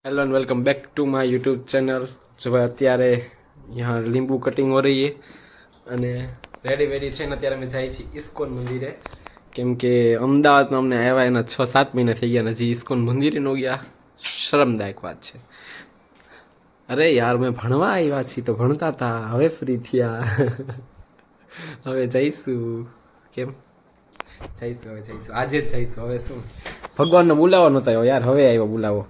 Hello and welcome back to my YouTube channel. जो भाई अत्यारे यहाँ લીંબુ कटिंग हो रही है અને રેડી વેડી થઈને અત્યારે અમે જાય છીએ ઇસ્કોન મંદિરે, કેમ કે અમદાવાદમાં અમને આવ્યા એના 6-7 મહિના થઈ ગયા, હજી ઇસ્કોન મંદિરે ન ગયા. શરમદાયક વાત છે. અરે યાર, મેં ભણવા આવ્યા છીએ તો ભણતા હતા, હવે ફ્રી થયા. હવે જઈશું. કેમ જઈશું? હવે જઈશું, આજે જ જઈશું. હવે શું, ભગવાનનો બોલાવો નહોતો આવ્યો યાર, હવે આવ્યો બોલાવો.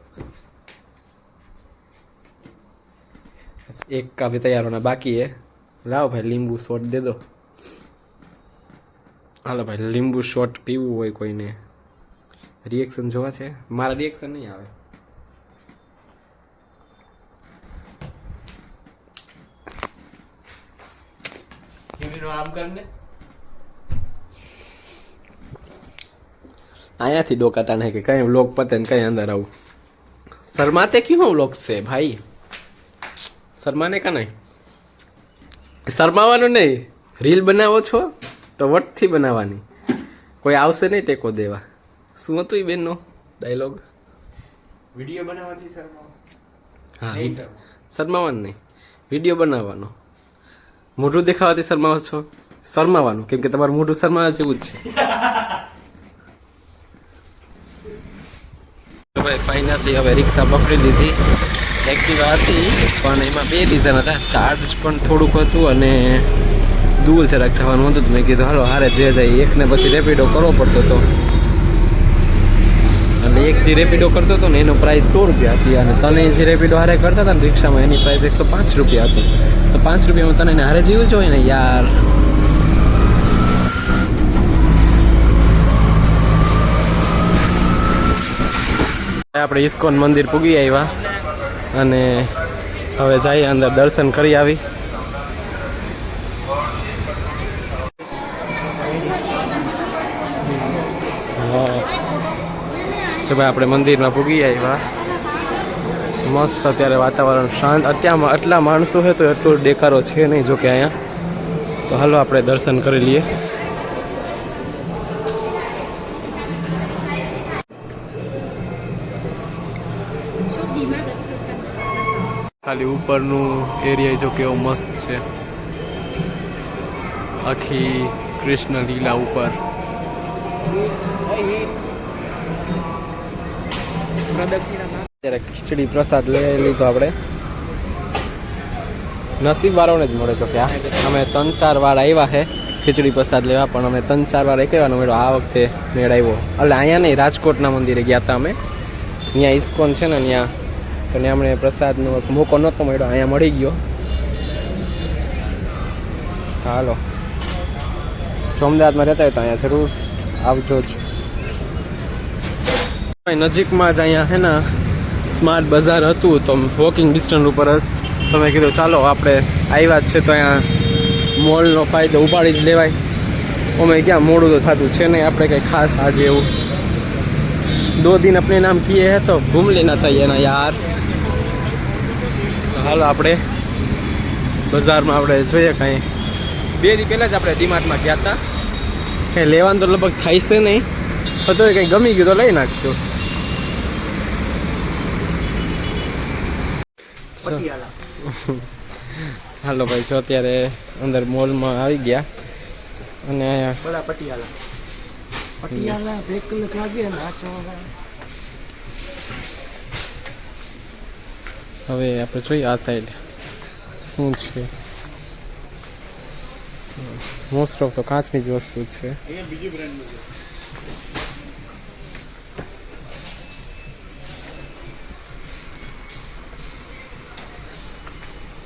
एक का भी तैयार होना बाकी है. लाओ भाई लींबू शॉट दे दो. हालो भाई લીંબુ શોટ પીવું હોય કોઈને, રિએક્શન જોવા છે. મારા રિએક્શન નહીં આવે. આમ કરને અહીંયાથી ડોકાતા નહીં કે કઈ વ્લોગ પતે ને કઈ અંદર આવું. શરમાતે ક્यों વ્લોગ છે ભાઈ? શરમાને કા નહીં, શરમાવાનું નહીં. રીલ બનાવો છો તો વટથી બનાવવાની, કોઈ આવશે નહીં ટેકો દેવા. શું હતું એ બેનનો ડાયલોગ? વિડીયો બનાવવાથી શરમાવો? હા, શરમાવાનું નહીં, વિડીયો બનાવવાનો. મોઢું દેખાવાથી શરમાવો છો? શરમાવાનું, કેમ કે તમારું મોઢું શરમાવા જેવું જ છે. ભાઈ ફાઇનલી હવે રિક્ષા પકડી લીધી. એક્ટિવા હતી પણ એમાં બે રીઝન હતા. ચાર્જ પણ થોડુંક હતું અને દૂર જરાક જવાનું હતું. મેં કીધું હાલો હારે જે જાય. એકને પછી રેપિડો કરવો પડતો હતો, અને એક જે રેપિડો કરતો હતો ને એનો પ્રાઇસ 100 રૂપિયા હતી, અને તને જે રેપિડો હારે કરતા હતા ને રિક્ષામાં એની પ્રાઇસ 105 રૂપિયા હતી. તો 5 રૂપિયામાં તને હારે જેવું જોઈએ ને યાર. આપણે ઇસ્કોન મંદિર પૂગી આવ્યા અને હવે જઈએ અંદર દર્શન કરી આવી. જો ભાઈ આપણે મંદિરમાં પૂગી આવ્યા. મસ્ત અત્યારે વાતાવરણ શાંત. અત્યારમાં આટલા માણસો છે તો એટલો દેખારો છે નહીં જો કે અહીંયા. તો હાલો આપણે દર્શન કરી લઈએ. ખાલી ઉપરનું એરિયા જો કેવો મસ્ત છે. આખી કૃષ્ણ લીલા ઉપર. અત્યારે ખીચડી પ્રસાદ લઈ લીધો આપણે. નસીબ વાળાને જ મળે જો કે અમે 3-4 વાર આવ્યા છે ખીચડી પ્રસાદ લેવા, પણ અમે 3-4 વાર એક વાનો મેળો આ વખતે મેળ આવ્યો. એટલે અહીંયા નહીં, રાજકોટના મંદિરે ગયા હતા અમે. ત્યાં ઇસ્કોન છે ને ત્યાં, તો ત્યાં અમને પ્રસાદનો મોકો નહોતો મળ્યો, અહીંયા મળી ગયો. હાલો, અમદાવાદમાં રહેતા હોય તો અહીંયા જરૂર આવજો જ. નજીકમાં જ અહીંયા છે ને સ્માર્ટ બજાર હતું, તો વોકિંગ ડિસ્ટન્સ ઉપર જ. તો મેં કીધું ચાલો આપણે આવ્યા જ છે તો અહીંયા મોલનો ફાયદો ઉપાડી જ લેવાય. અમે ક્યાં મોડું તો થતું છે નહીં આપણે કંઈ ખાસ આજે એવું. 2 दिन अपने नाम किए हैं तो घूम लेना चाहिए ना यार. તો હાલો આપણે બજારમાં આપણે જોઈએ કાંઈ. 2 દી પહેલાં જ આપણે ડીમાર્ટમાં ગયા હતા. કંઈ લેવાનું તો લગભગ થાય છે નહીં, તો કંઈ ગમી ગયું તો લઈ નાખશું. હાલો ભાઈ, જો અત્યારે અંદર મોલમાં આવી ગયા અને અહીંયા પટિયાલા બ્લેક કલર લાગે ને હવે આપણે જોઈએ આ સાઈડ શું છે. મોસ્ટ ઓફ તો કાચની જ વસ્તુ છે. બીજી બ્રાન્ડનું છે.